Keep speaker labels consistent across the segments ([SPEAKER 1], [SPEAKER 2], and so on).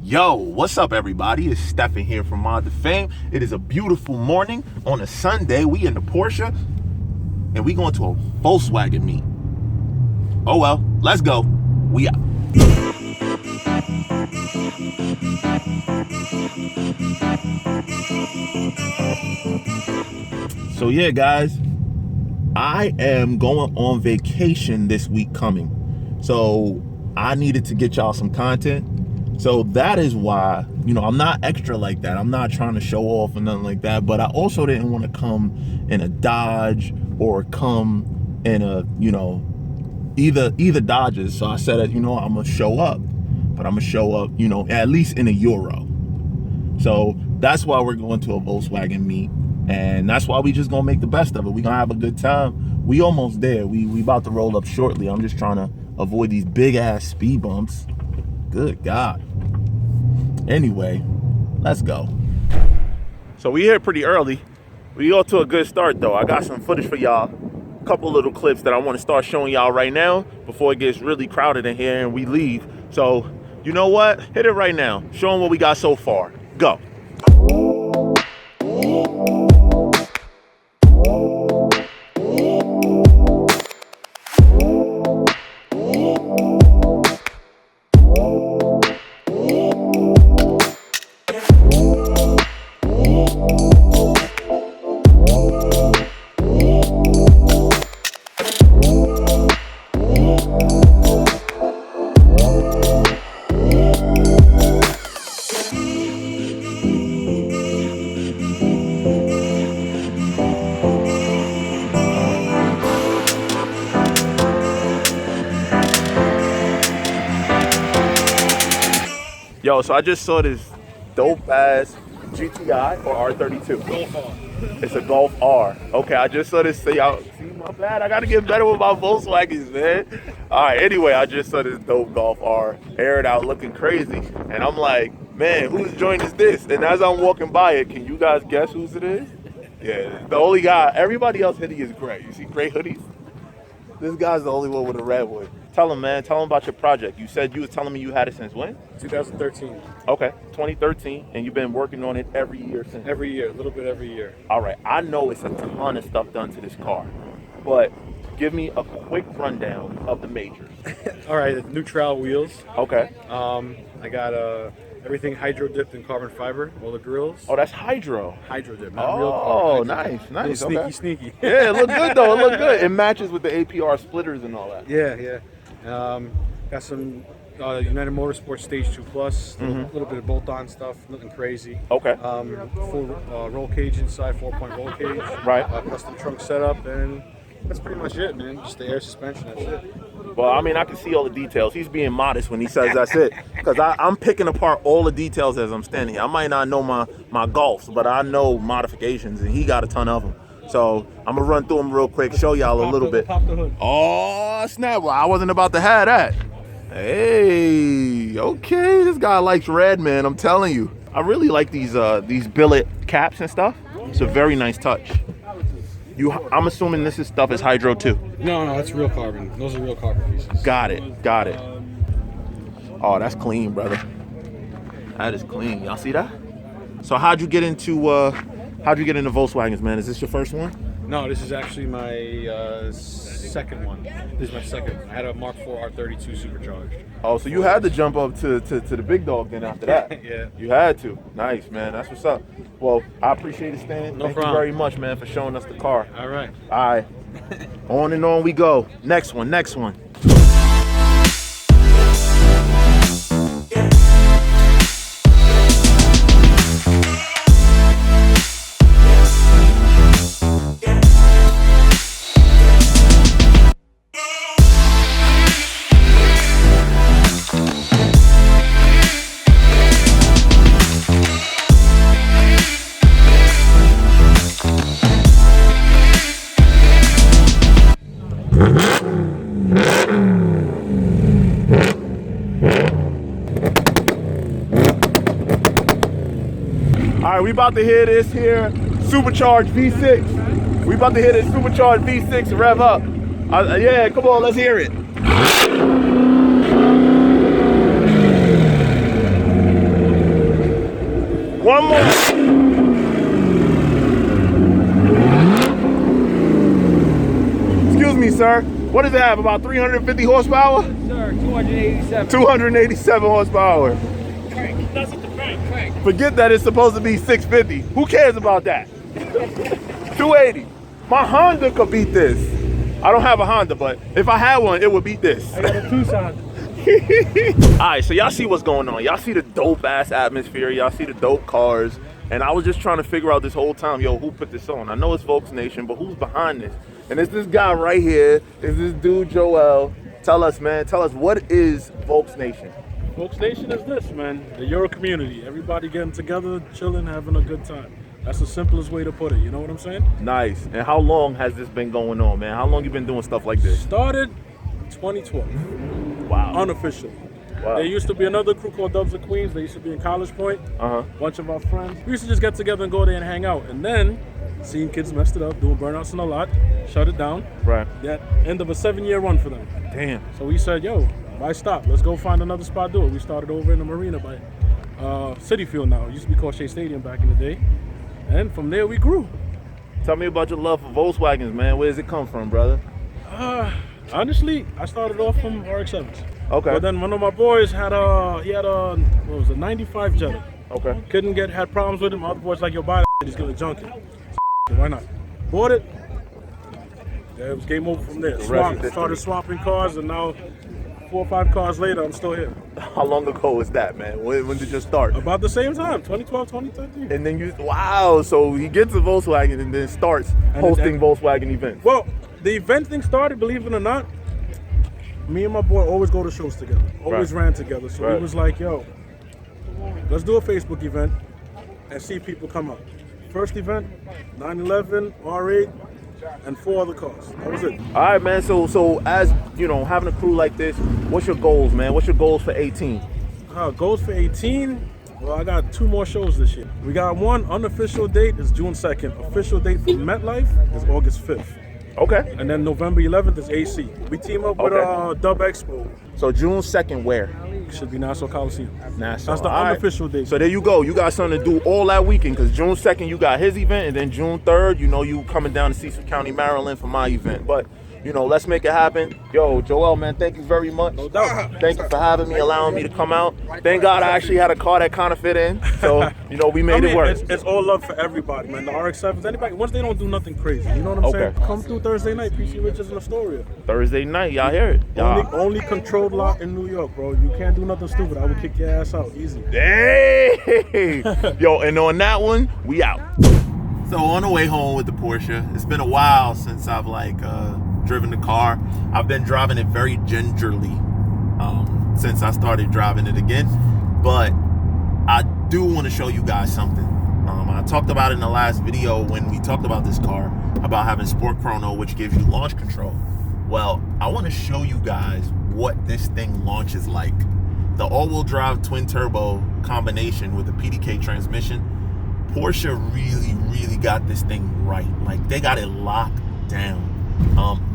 [SPEAKER 1] Yo, what's up everybody? It's Stefan here from Mod2Fame. It is a beautiful morning on a Sunday. We in the Porsche and we going to a Volkswagen meet. Oh well, let's go. We out. So yeah guys, I am going on vacation this week coming. So I needed to get y'all some content. So that is why, I'm not extra like that. I'm not trying to show off or nothing like that. But I also didn't want to come in a Dodge or come in a, either Dodges. So I said, I'm going to show up. But I'm going to show up, at least in a Euro. So that's why we're going to a Volkswagen meet. And that's why we just going to make the best of it. We're going to have a good time. We almost there. We about to roll up shortly. I'm just trying to avoid these big ass speed bumps. Good God. Anyway, let's go. So we here pretty early. We got to a good start though. I got some footage for y'all. A couple little clips that I want to start showing y'all right now before it gets really crowded in here and we leave. So, you know what? Hit it right now. Show them what we got so far. Go. Yo, so I just saw this dope ass GTI or R32.
[SPEAKER 2] Golf R.
[SPEAKER 1] It's a Golf R. Okay, I just saw this. See, my bad. I gotta get better with my Volkswagens, man. All right. Anyway, I just saw this dope Golf R aired out, looking crazy, and I'm like, man, whose joint is this? And as I'm walking by it, can you guys guess whose it is? Yeah, the only guy. Everybody else hoodie is gray. You see gray hoodies? This guy's the only one with a red one. Tell him, man. Tell him about your project. You said you was telling me you had it since when?
[SPEAKER 2] 2013.
[SPEAKER 1] Okay, 2013, and you've been working on it every year since?
[SPEAKER 2] Every year, a little bit every year.
[SPEAKER 1] All right, I know it's a ton of stuff done to this car, but give me a quick rundown of the majors.
[SPEAKER 2] All right, the new trowel wheels.
[SPEAKER 1] Okay.
[SPEAKER 2] I got everything hydro dipped in carbon fiber. All the grills.
[SPEAKER 1] Oh, that's hydro.
[SPEAKER 2] Hydro dip. Not real
[SPEAKER 1] Oh,
[SPEAKER 2] carbon.
[SPEAKER 1] nice.
[SPEAKER 2] Sneaky,
[SPEAKER 1] Okay.
[SPEAKER 2] sneaky.
[SPEAKER 1] Yeah, it looked good though. It looked good. It matches with the APR splitters and all that.
[SPEAKER 2] Yeah. Got some United Motorsports Stage 2 Plus. A little bit of bolt-on stuff. Nothing crazy.
[SPEAKER 1] Okay.
[SPEAKER 2] Full roll cage inside, 4-point roll cage.
[SPEAKER 1] Right.
[SPEAKER 2] Custom trunk setup, and that's pretty much it, man. Just the air suspension. That's it.
[SPEAKER 1] Well, I mean, I can see all the details. He's being modest when he says that's it. Because I'm picking apart all the details as I'm standing here. I might not know my Golfs, but I know modifications, and he got a ton of them. So I'm going to run through them real quick, show y'all a little bit.
[SPEAKER 2] Pop the hood.
[SPEAKER 1] Oh, snap. Well, I wasn't about to have that. Hey, okay. This guy likes red, man. I'm telling you. I really like these billet caps and stuff. It's a very nice touch. I'm assuming this stuff is hydro too.
[SPEAKER 2] No, that's real carbon. Those are real carbon pieces.
[SPEAKER 1] Got it. Oh, that's clean, brother. That is clean. Y'all see that? So how'd you get into Volkswagens, man? Is this your first one?
[SPEAKER 2] No, this is actually my second one. This is my second one. I had a Mark IV R32 supercharged.
[SPEAKER 1] Oh, so you had to jump up to the big dog then after that.
[SPEAKER 2] Yeah.
[SPEAKER 1] You had to. Nice, man. That's what's up. Well, I appreciate it, Stan. Thank you very much, man, for showing us the car.
[SPEAKER 2] All right.
[SPEAKER 1] All right. On and on we go. Next one. All right, we about to hear this here supercharged V6. We about to hear this supercharged V6 rev up. Yeah, come on, let's hear it. One more. Excuse me, sir. What does it have? About 350 horsepower?
[SPEAKER 3] Sir, 287.
[SPEAKER 1] 287 horsepower.
[SPEAKER 3] Crank. That's what the crank.
[SPEAKER 1] Forget that it's supposed to be 650. Who cares about that? 280. My Honda could beat this. I don't have a Honda, but if I had one, it would beat this.
[SPEAKER 3] I got a Tucson.
[SPEAKER 1] Alright, so y'all see what's going on. Y'all see the dope ass atmosphere. Y'all see the dope cars. And I was just trying to figure out this whole time, yo, who put this on? I know it's Volksnation, but who's behind this? And it's this guy right here. It's this dude, Joel. Tell us, man. Tell us, what is Volksnation?
[SPEAKER 2] Volksnation is this, man. The Euro community. Everybody getting together, chilling, having a good time. That's the simplest way to put it. You know what I'm saying?
[SPEAKER 1] Nice. And how long has this been going on, man? How long you been doing stuff like this?
[SPEAKER 2] Started 2012.
[SPEAKER 1] Wow.
[SPEAKER 2] Unofficial.
[SPEAKER 1] Wow.
[SPEAKER 2] There used to be another crew called Dubs of Queens. They used to be in College Point. Bunch of our friends. We used to just get together and go there and hang out. And then, seeing kids messed it up, doing burnouts in a lot, shut it down.
[SPEAKER 1] Right.
[SPEAKER 2] That end of a 7-year run for them.
[SPEAKER 1] Damn.
[SPEAKER 2] So we said, yo, why stop? Let's go find another spot to do it. We started over in the marina by City Field now. It used to be called Shea Stadium back in the day. And from there we grew.
[SPEAKER 1] Tell me about your love for Volkswagens, man. Where does it come from, brother?
[SPEAKER 2] Honestly, I started off from RX-7s.
[SPEAKER 1] Okay.
[SPEAKER 2] But then one of my boys had a 95 Jetta.
[SPEAKER 1] Okay.
[SPEAKER 2] Had problems with him. Other boys like, yo, buy that, he's gonna junk it. So why not? Bought it. Yeah, it was game over from there. Started swapping cars, and now 4 or 5 cars later, I'm still here.
[SPEAKER 1] How long ago was that, man? When did you start?
[SPEAKER 2] About the same time, 2012, 2013.
[SPEAKER 1] And then wow, so he gets a Volkswagen and then starts hosting Volkswagen events.
[SPEAKER 2] Well, the event thing started, believe it or not, me and my boy always go to shows together. Always ran together. So he was like, yo, let's do a Facebook event and see people come out. First event, 911, R8, and 4 other cars. That was it.
[SPEAKER 1] All right, man. So as you know, having a crew like this, what's your goals, man? What's your goals for 18?
[SPEAKER 2] Goals for 18? Well, I got 2 more shows this year. We got one unofficial date is June 2nd. Official date for MetLife is August 5th.
[SPEAKER 1] Okay.
[SPEAKER 2] And then November 11th is AC. We team up with Dub Expo.
[SPEAKER 1] So June 2nd, where?
[SPEAKER 2] Should be Nassau Coliseum.
[SPEAKER 1] Nassau.
[SPEAKER 2] That's the unofficial date.
[SPEAKER 1] So there you go. You got something to do all that weekend, because June 2nd you got his event, and then June 3rd, you know, you coming down to Cecil County, Maryland for my event. But you know, let's make it happen. Yo, Joel, man, thank you very much.
[SPEAKER 2] No doubt.
[SPEAKER 1] Thank you for having me, allowing me to come out. Thank God I actually had a car that kind of fit in. So, you know, we made it work.
[SPEAKER 2] It's all love for everybody, man. The RX-7s, anybody, once they don't do nothing crazy, you know what I'm saying? Come through Thursday night, PC Richards in Astoria.
[SPEAKER 1] Thursday night, y'all hear it.
[SPEAKER 2] Only controlled lot in New York, bro. You can't do nothing stupid. I will kick your ass out, easy.
[SPEAKER 1] Hey! Yo, and on that one, we out. So on the way home with the Porsche, it's been a while since I've driven the car. I've been driving it very gingerly since I started driving it again, but I do want to show you guys something. I talked about it in the last video when we talked about this car, about having Sport Chrono, which gives you launch control. Well, I want to show you guys what this thing launches like. The all-wheel drive twin turbo combination with the PDK transmission, Porsche really got this thing right. Like, they got it locked down.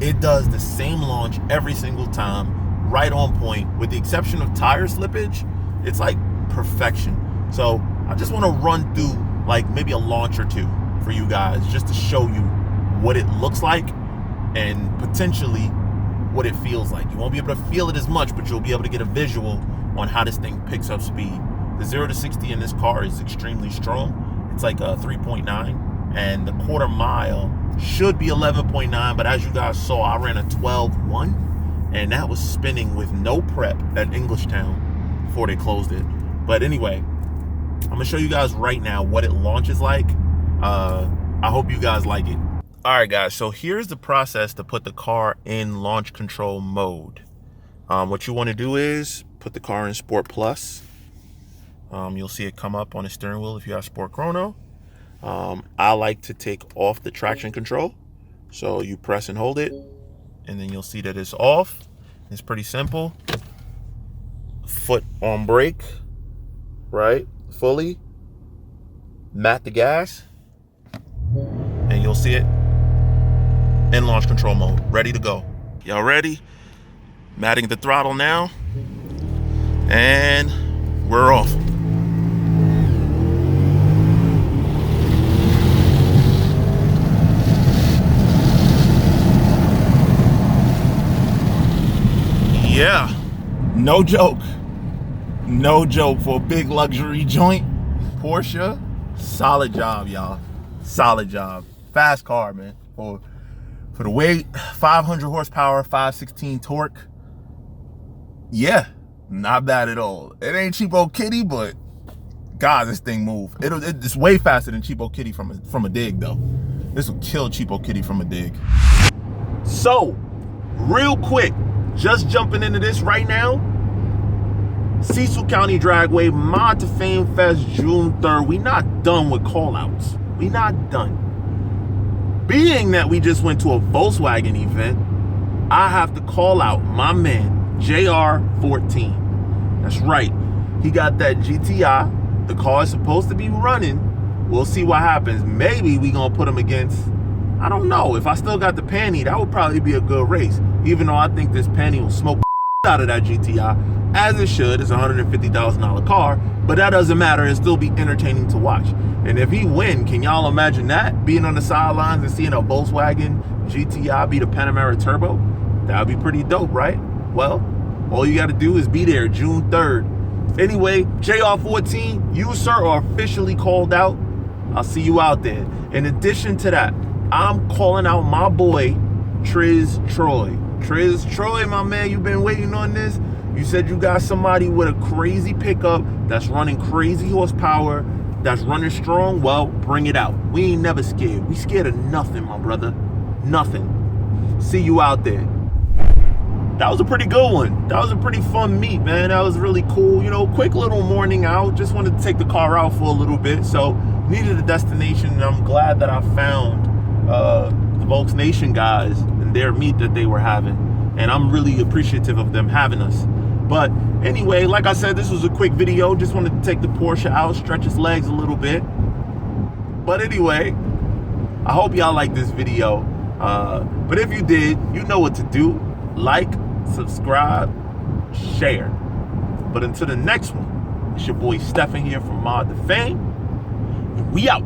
[SPEAKER 1] It does the same launch every single time, right on point, with the exception of tire slippage. It's like perfection. So I just want to run through like maybe a launch or two for you guys, just to show you what it looks like and potentially what it feels like. You won't be able to feel it as much, but you'll be able to get a visual on how this thing picks up speed. The 0 to 60 in this car is extremely strong. It's like a 3.9, and the quarter mile should be 11.9, but as you guys saw, I ran a 12.1, and that was spinning with no prep at Englishtown before they closed it. But anyway, I'm gonna show you guys right now what it launches like. I hope you guys like it. All right, guys, so here's the process to put the car in launch control mode. What you want to do is put the car in Sport Plus. You'll see it come up on the steering wheel if you have Sport Chrono. I like to take off the traction control. So you press and hold it, and then you'll see that it's off. It's pretty simple. Foot on brake, right? Fully. Mat the gas, and you'll see it in launch control mode, ready to go. Y'all ready? Matting the throttle now, and we're off. No joke. No joke. For a big luxury joint, Porsche, solid job, y'all. Solid job. Fast car, man. For the weight, 500 horsepower, 516 torque. Yeah, not bad at all. It ain't Cheapokitty, but God, this thing move. It's way faster than Cheapokitty from a dig, though. This will kill Cheapokitty from a dig. So, real quick, just jumping into this right now. Cecil County Dragway, Mod2Fame Fest, June 3rd. We not done with call-outs. We not done. Being that we just went to a Volkswagen event, I have to call out my man, JR14. That's right. He got that GTI. The car is supposed to be running. We'll see what happens. Maybe we gonna put him against, I don't know. If I still got the Panny, that would probably be a good race. Even though I think this Panny will smoke out of that GTI, as it should. It's a $150,000 car, but that doesn't matter. It'll still be entertaining to watch. And if he win, can y'all imagine that? Being on the sidelines and seeing a Volkswagen GTI beat a Panamera Turbo? That would be pretty dope, right? Well, all you got to do is be there June 3rd. Anyway, JR14, you, sir, are officially called out. I'll see you out there. In addition to that, I'm calling out my boy, Triz Troy. Triz Troy, my man, you've been waiting on this. You said you got somebody with a crazy pickup that's running crazy horsepower, that's running strong. Well, bring it out. We ain't never scared. We scared of nothing, my brother. Nothing. See you out there. That was a pretty good one. That was a pretty fun meet, man. That was really cool. You know, quick little morning out. Just wanted to take the car out for a little bit. So, needed a destination, and I'm glad that I found the Volksnation guys and their meet that they were having. And I'm really appreciative of them having us. But anyway, like I said, this was a quick video. Just wanted to take the Porsche out, stretch his legs a little bit. But anyway, I hope y'all like this video. But if you did, you know what to do. Like, subscribe, share. But until the next one, it's your boy Stefan here from Mod2Fame. We out.